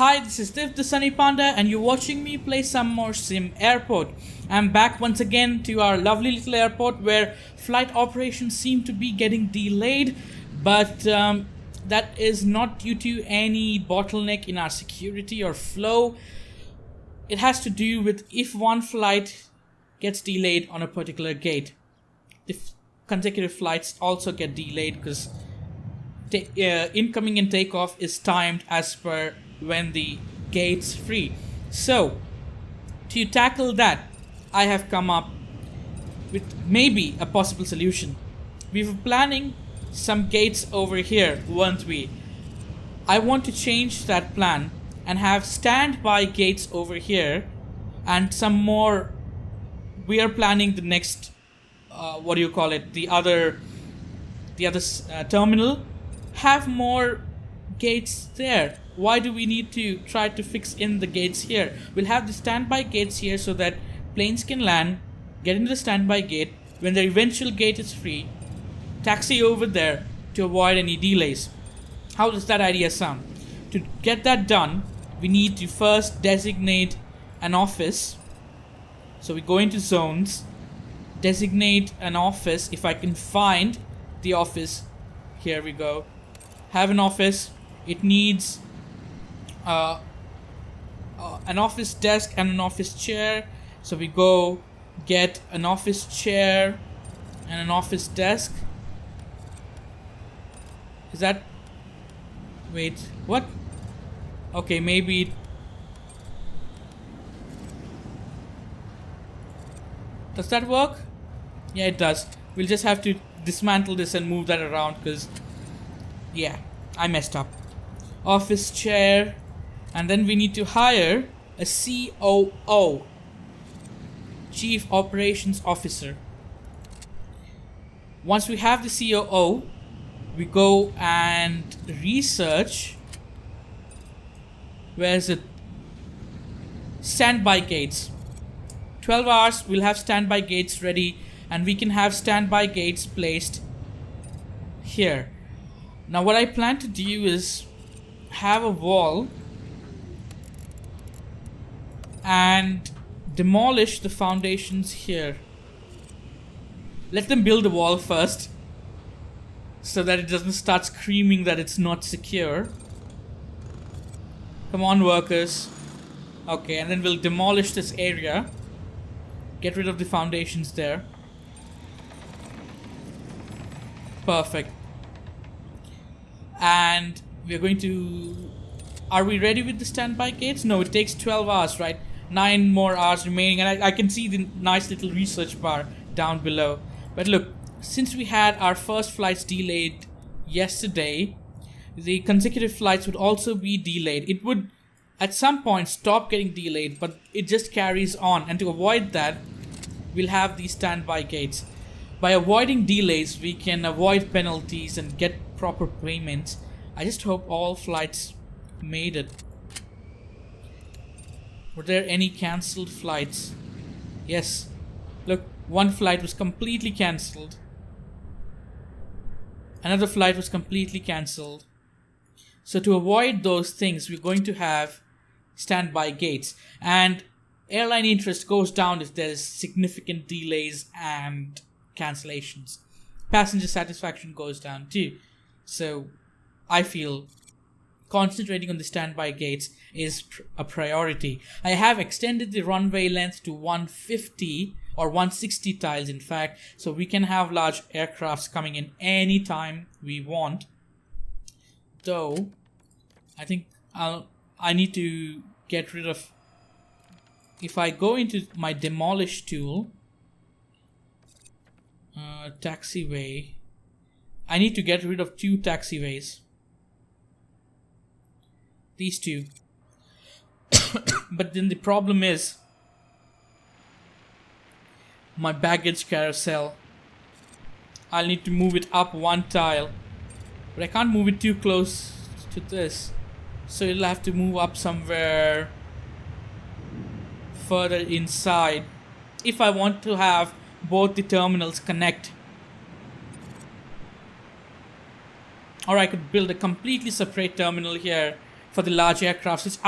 Hi, this is Div the Sunny Panda, and you're watching me play some more SimAirport. I'm back once again to our lovely little airport where flight operations seem to be getting delayed, but that is not due to any bottleneck in our security or flow. It has to do with if one flight gets delayed on a particular gate, if consecutive flights also get delayed because incoming and takeoff is timed as per when the gate's free. So, to tackle that, I have come up with maybe a possible solution. We were planning some gates over here, weren't we? I want to change that plan and have standby gates over here and some more. We are planning the next, the other terminal. Have more gates there. Why do we need to try to fix in the gates here? We'll have the standby gates here so that planes can land, get into the standby gate. When the eventual gate is free, taxi over there to avoid any delays. How does that idea sound? To get that done, we need to first designate an office. So we go into zones, designate an office. If I can find the office, here we go. Have an office. It needs an office desk and an office chair. So we go get an office chair and an office desk. Is that... Wait, what? Okay, maybe... Does that work? Yeah, it does. We'll just have to dismantle this and move that around because... Yeah, I messed up. Office chair. And then we need to hire a COO. Chief Operations Officer. Once we have the COO, we go and research. Where is it? Standby gates. 12 hours, we'll have standby gates ready. And we can have standby gates placed here. Now what I plan to do is have a wall and demolish the foundations here. Let them build a wall first so that it doesn't start screaming that it's not secure. Come on, workers. Okay, and then we'll demolish this area. Get rid of the foundations there. Perfect. And we're going to... Are we ready with the standby gates? No, it takes 12 hours, right? 9 more hours remaining. And I can see the nice little research bar down below. But look, since we had our first flights delayed yesterday, the consecutive flights would also be delayed. It would at some point stop getting delayed, but it just carries on. And to avoid that, we'll have these standby gates. By avoiding delays, we can avoid penalties and get proper payments. I just hope all flights made it. Were there any cancelled flights? Yes. Look, one flight was completely cancelled. Another flight was completely cancelled. So to avoid those things, we're going to have standby gates. And airline interest goes down if there's significant delays and cancellations. Passenger satisfaction goes down too. So I feel concentrating on the standby gates is a priority. I have extended the runway length to 150 or 160 tiles in fact, so we can have large aircrafts coming in anytime we want. Though I think I need to get rid of... If I go into my demolish tool, taxiway, I need to get rid of 2 taxiways. These 2. But then the problem is my baggage carousel. I'll need to move it up 1 tile. But I can't move it too close to this. So it'll have to move up somewhere further inside if I want to have both the terminals connect. Or I could build a completely separate terminal here for the large aircraft.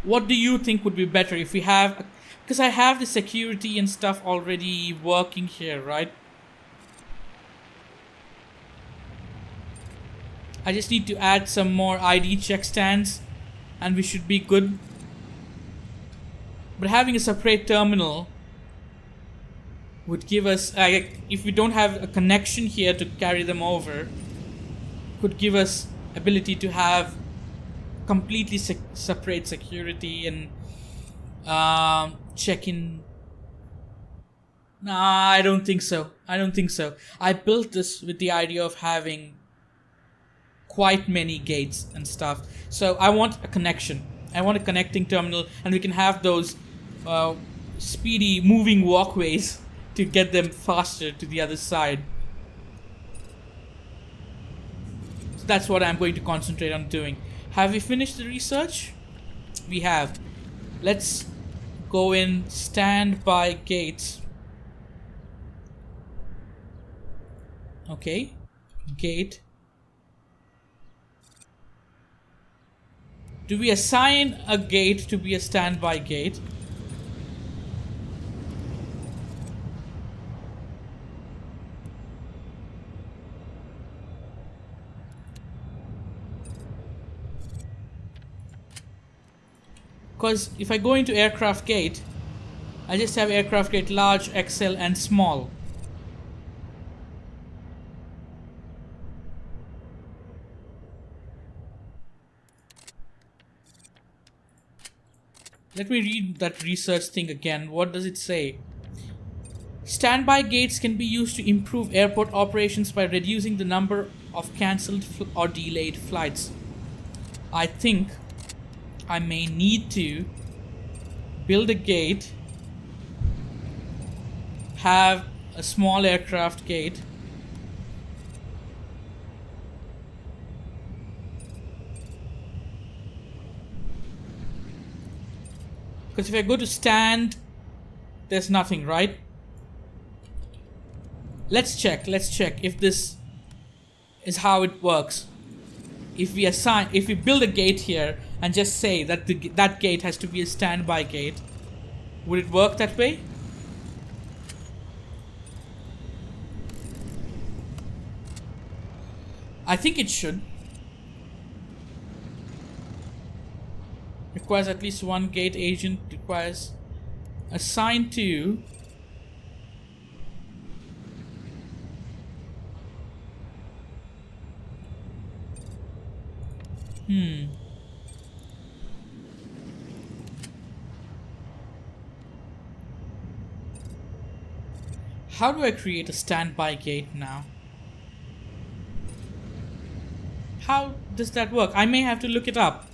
What do you think would be better if we have, because I have the security and stuff already working here, right? I just need to add some more ID check stands and we should be good. But having a separate terminal would give us, if we don't have a connection here to carry them over, could give us ability to have completely separate security and check-in. Nah, I don't think so. I built this with the idea of having quite many gates and stuff. So I want a connection. I want a connecting terminal, and we can have those speedy moving walkways to get them faster to the other side. So that's what I'm going to concentrate on doing. Have we finished the research? We have. Let's go in standby gates. Okay. Gate. Do we assign a gate to be a standby gate? Because if I go into aircraft gate, I just have aircraft gate large, XL and small. Let me read that research thing again. What does it say? Standby gates can be used to improve airport operations by reducing the number of cancelled or delayed flights. I think I may need to build a gate, have a small aircraft gate, because if I go to stand, there's nothing, right? Let's check if this is how it works. If we build a gate here and just say that that gate has to be a standby gate, would it work that way? I think it should. Requires at least one gate agent. Requires assigned to How do I create a standby gate now? How does that work? I may have to look it up.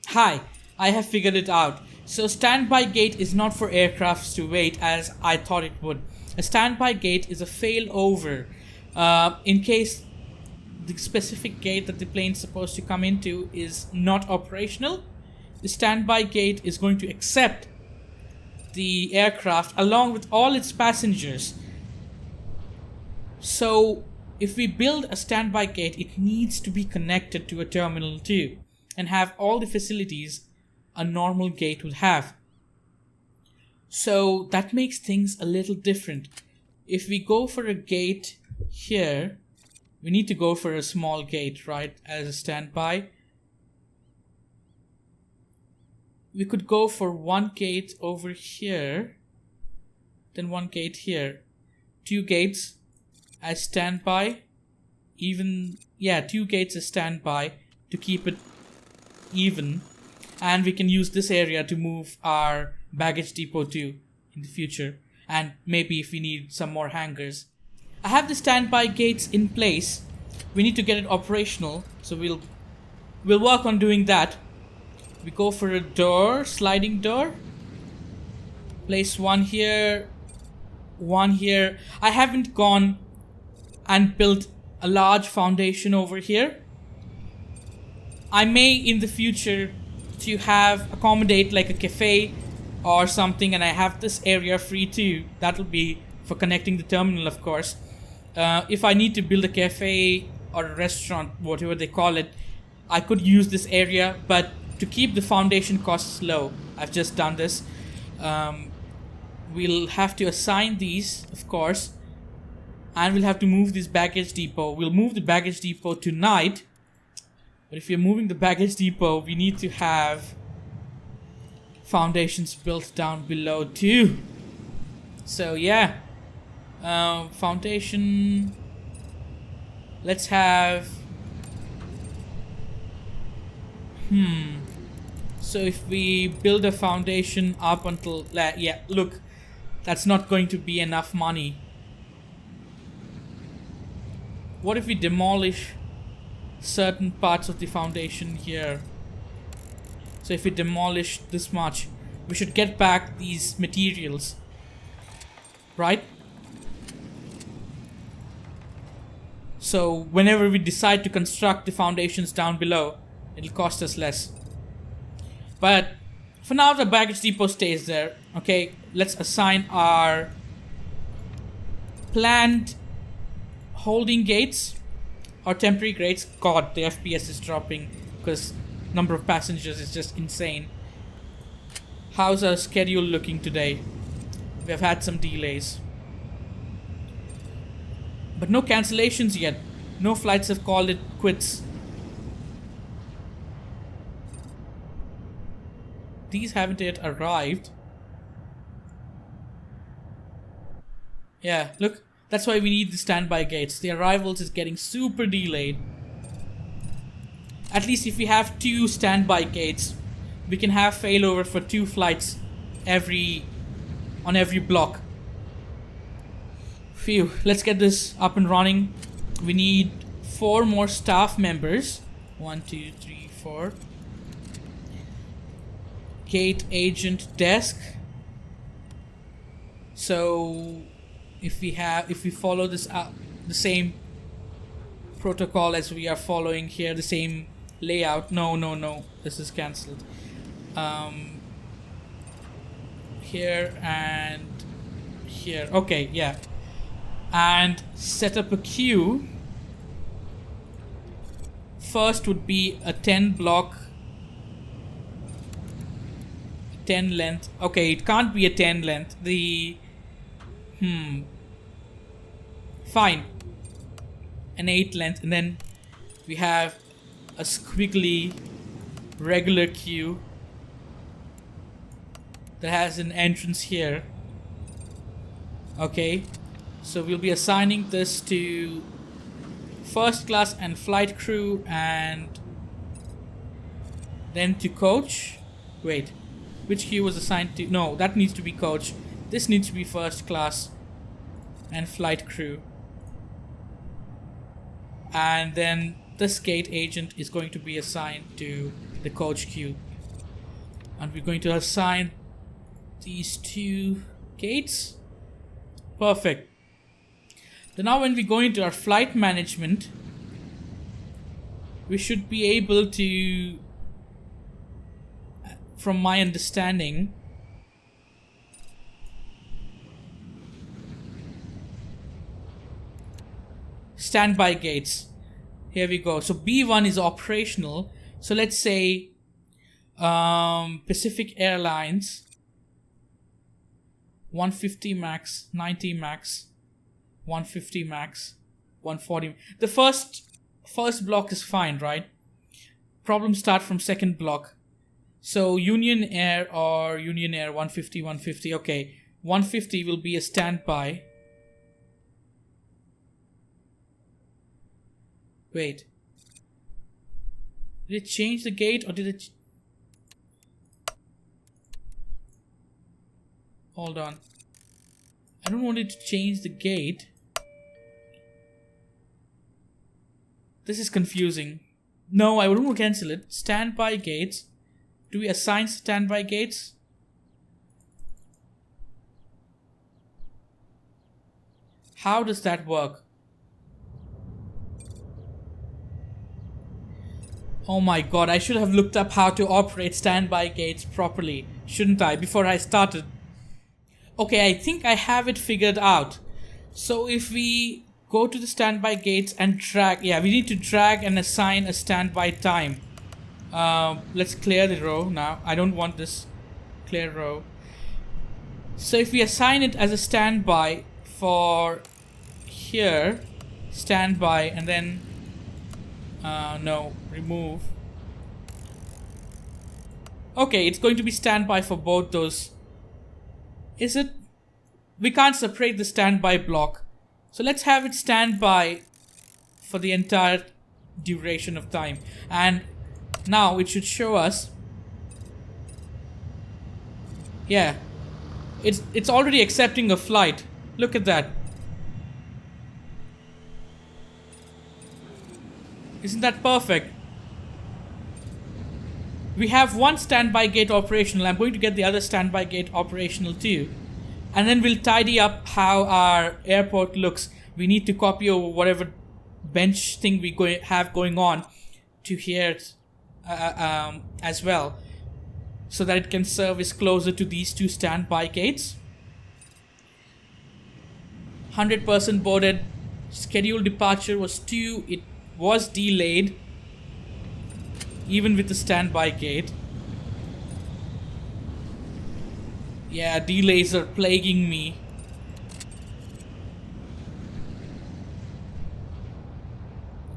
Hi, I have figured it out. So standby gate is not for aircrafts to wait as I thought it would. A standby gate is a failover in case the specific gate that the plane's supposed to come into is not operational. The standby gate is going to accept the aircraft along with all its passengers. So if we build a standby gate, it needs to be connected to a terminal too and have all the facilities a normal gate would have. So that makes things a little different. If we go for a gate here, we need to go for a small gate, right, as a standby. We could go for one gate over here, then one gate here. 2 gates as standby. Two gates as standby to keep it even. And we can use this area to move our baggage depot to in the future. And maybe if we need some more hangars. I have the standby gates in place. We need to get it operational, so we'll work on doing that. We go for a door, sliding door. Place one here, one here. I haven't gone and built a large foundation over here. I may in the future to have accommodate like a cafe or something, and I have this area free too. That'll be for connecting the terminal, of course. If I need to build a cafe or a restaurant, whatever they call it, I could use this area, but to keep the foundation costs low, I've just done this. We'll have to assign these, of course, and we'll have to move this baggage depot. We'll move the baggage depot tonight, but if we're moving the baggage depot, we need to have foundations built down below too. So yeah, foundation, let's have so if we build a foundation up until yeah, look, that's not going to be enough money. What if we demolish certain parts of the foundation here? So if we demolish this much, we should get back these materials, right? So whenever we decide to construct the foundations down below, it'll cost us less. But for now, the baggage depot stays there. Okay, let's assign our planned holding gates or temporary gates. God, the FPS is dropping because number of passengers is just insane. How's our schedule looking today? We have had some delays, but no cancellations yet. No flights have called it quits. These haven't yet arrived. Yeah, look, that's why we need the standby gates. The arrivals is getting super delayed. At least if we have 2 standby gates, we can have failover for 2 flights on every block. Phew, let's get this up and running. We need 4 more staff members. 1, 2, 3, 4. Gate agent desk. So if we follow this the same protocol as we are following here, the same layout. No, this is cancelled. Here and here. Okay, yeah. And set up a queue. First would be a 10 block, 10 length. Okay, it can't be a 10 length. Fine. An 8 length, and then we have a squiggly regular queue that has an entrance here. Okay, so we'll be assigning this to first class and flight crew, and then to coach. Wait, which queue was assigned to? No, that needs to be coach. This needs to be first class and flight crew. And then this gate agent is going to be assigned to the coach queue. And we're going to assign these 2 gates. Perfect. Then now when we go into our flight management, we should be able to, from my understanding, standby gates. Here we go. So B1 is operational. So let's say Pacific Airlines 150 max, 90 max, 150 max, 140. The first block is fine, right? Problems start from second block. So Union Air or Union Air 150, 150. Okay, 150 will be a standby. Wait. Did it change the gate or did it... Hold on. I don't want it to change the gate. This is confusing. No, I wouldn't cancel it. Standby gates. Do we assign standby gates? How does that work? Oh my god, I should have looked up how to operate standby gates properly, shouldn't I, before I started? Okay, I think I have it figured out. So if we Go to the standby gates and drag. Yeah, we need to drag and assign a standby time. Let's clear the row now. I don't want this clear row. So if we assign it as a standby for here, standby, and then no, remove. Okay, it's going to be standby for both those. Is it? We can't separate the standby block. So let's have it standby for the entire duration of time. And now it should show us. Yeah. It's already accepting a flight. Look at that. Isn't that perfect? We have one standby gate operational. I'm going to get the other standby gate operational too. And then we'll tidy up how our airport looks. We need to copy over whatever bench thing we have going on to here as well, so that it can service closer to these two standby gates. 100% boarded. Scheduled departure was 2. It was delayed, even with the standby gate. Yeah, delays are plaguing me.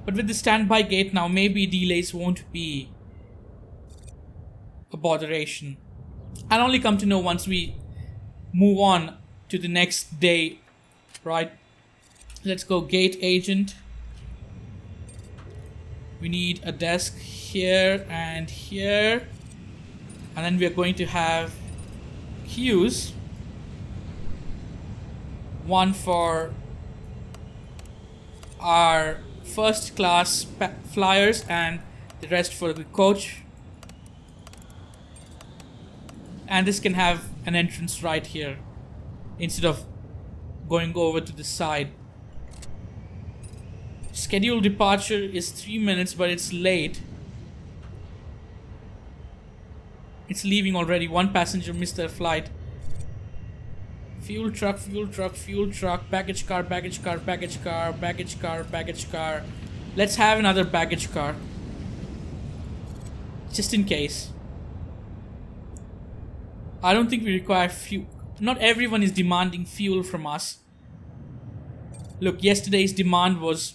But with the standby gate now, maybe delays won't be a botheration. I'll only come to know once we move on to the next day, right? Let's go gate agent. We need a desk here and here. And then we're going to have queues. One for our first class flyers and the rest for the coach. And this can have an entrance right here instead of going over to the side. Scheduled departure is 3 minutes, but it's late. It's leaving already. One passenger missed their flight. Fuel truck, fuel truck, fuel truck, baggage car, baggage car, baggage car, baggage car, baggage car. Let's have another baggage car. Just in case. I don't think we require fuel. Not everyone is demanding fuel from us. Look, yesterday's demand was...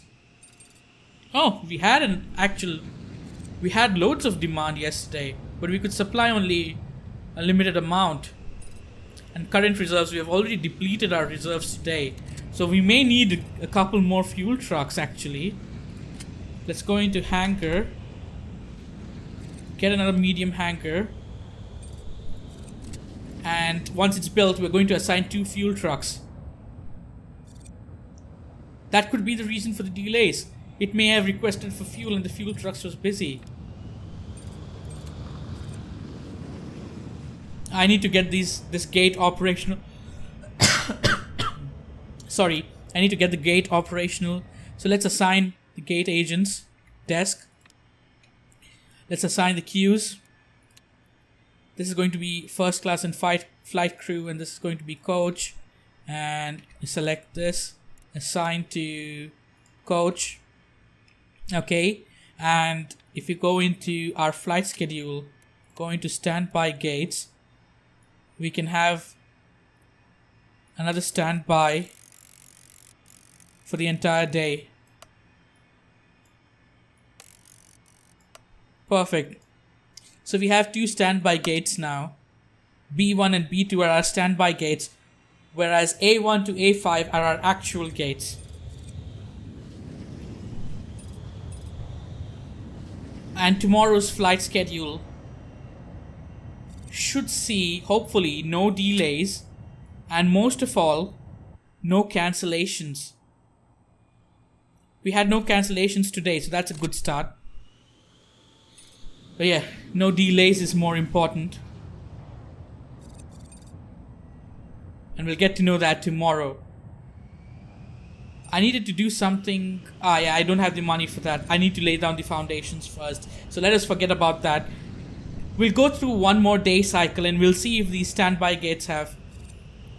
Oh, we had loads of demand yesterday, but we could supply only a limited amount. And current reserves, we have already depleted our reserves today. So we may need a couple more fuel trucks actually. Let's go into hangar. Get another medium hangar. And once it's built, we're going to assign 2 fuel trucks. That could be the reason for the delays. It may have requested for fuel and the fuel trucks was busy. I need to get this gate operational. Sorry, I need to get the gate operational. So let's assign the gate agents desk. Let's assign the queues. This is going to be first class and flight crew, and this is going to be coach. And select this, assign to coach. Okay, and if you go into our flight schedule, go into standby gates, we can have another standby for the entire day. Perfect. So we have 2 standby gates now. B1 and B2 are our standby gates, whereas A1 to A5 are our actual gates. And tomorrow's flight schedule should see, hopefully, no delays, and most of all, no cancellations. We had no cancellations today, so that's a good start. But yeah, no delays is more important. And we'll get to know that tomorrow. I needed to do something. Yeah, I don't have the money for that. I need to lay down the foundations first. So let us forget about that. We'll go through one more day cycle and we'll see if these standby gates have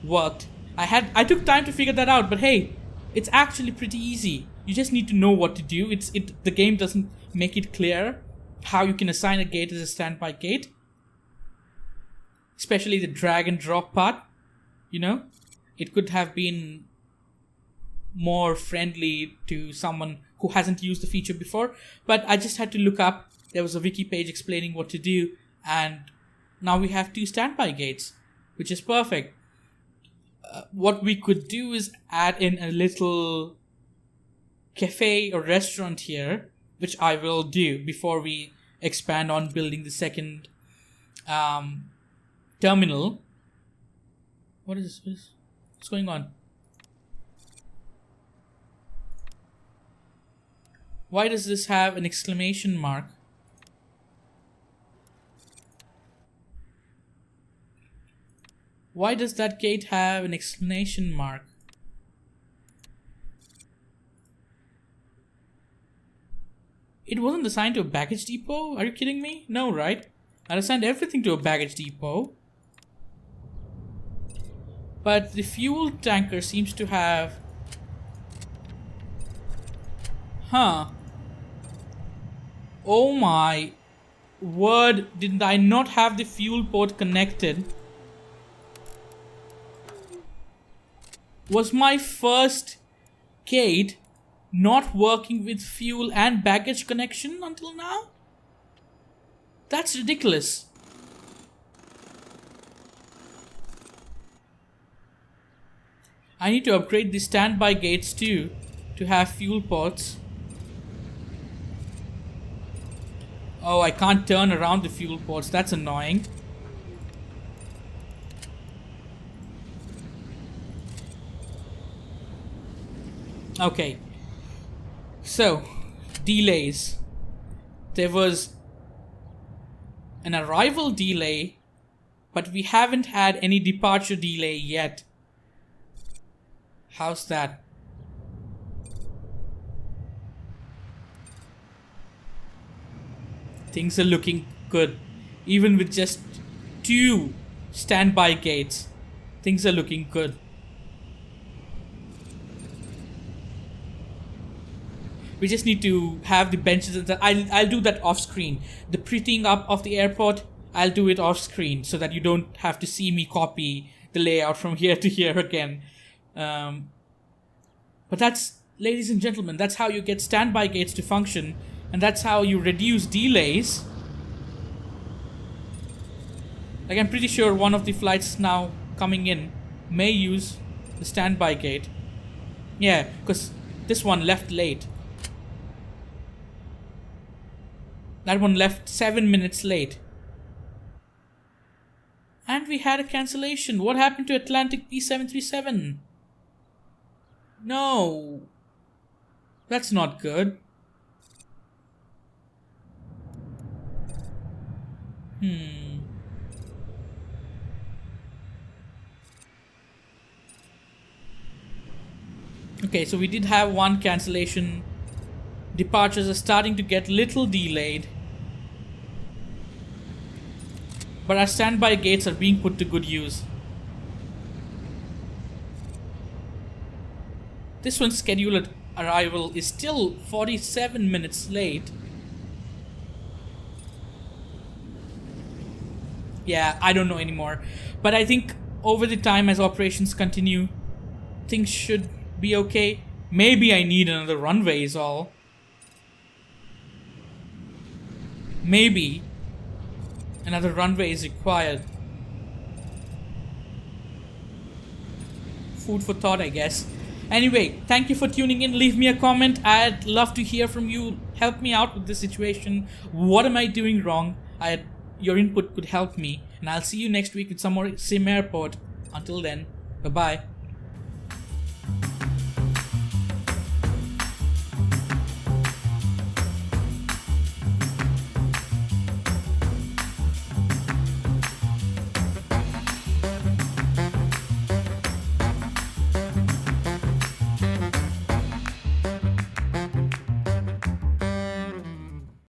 worked. I took time to figure that out, but hey, It's actually pretty easy. You just need to know what to do. The game doesn't make it clear how you can assign a gate as a standby gate. Especially the drag and drop part. You know? It could have been more friendly to someone who hasn't used the feature before. But I just had to look up. There was a wiki page explaining what to do. And now we have 2 standby gates, which is perfect. What we could do is add in a little cafe or restaurant here, which I will do before we expand on building the second terminal. What is this? What's going on? Why does this have an exclamation mark? Why does that gate have an exclamation mark? It wasn't assigned to a baggage depot? Are you kidding me? No, right? I assigned everything to a baggage depot. But the fuel tanker seems to have... Huh. Oh my word, did I not have the fuel port connected? Was my first gate not working with fuel and baggage connection until now? That's ridiculous. I need to upgrade the standby gates too to have fuel ports. Oh, I can't turn around the fuel ports. That's annoying. Okay, so delays. There was an arrival delay, but we haven't had any departure delay yet. How's that? Things are looking good. Even with just 2 standby gates, things are looking good. We just need to have the benches and I'll do that off screen. The prettying up of the airport, I'll do it off screen so that you don't have to see me copy the layout from here to here again. But that's, ladies and gentlemen, that's how you get standby gates to function, and that's how you reduce delays. Like, I'm pretty sure one of the flights now coming in may use the standby gate. Yeah, because this one left late. That one left 7 minutes late. And we had a cancellation. What happened to Atlantic P737? No. That's not good. Okay, so we did have one cancellation. Departures are starting to get little delayed. But our standby gates are being put to good use. This one's scheduled arrival is still 47 minutes late. Yeah, I don't know anymore. But I think over the time as operations continue, things should be okay. Maybe I need another runway is all. Maybe another runway is required. Food for thought, I guess. Anyway, thank you for tuning in. Leave me a comment. I'd love to hear from you. Help me out with this situation. What am I doing wrong? Your input could help me. And I'll see you next week with some more SimAirport. Until then, bye-bye.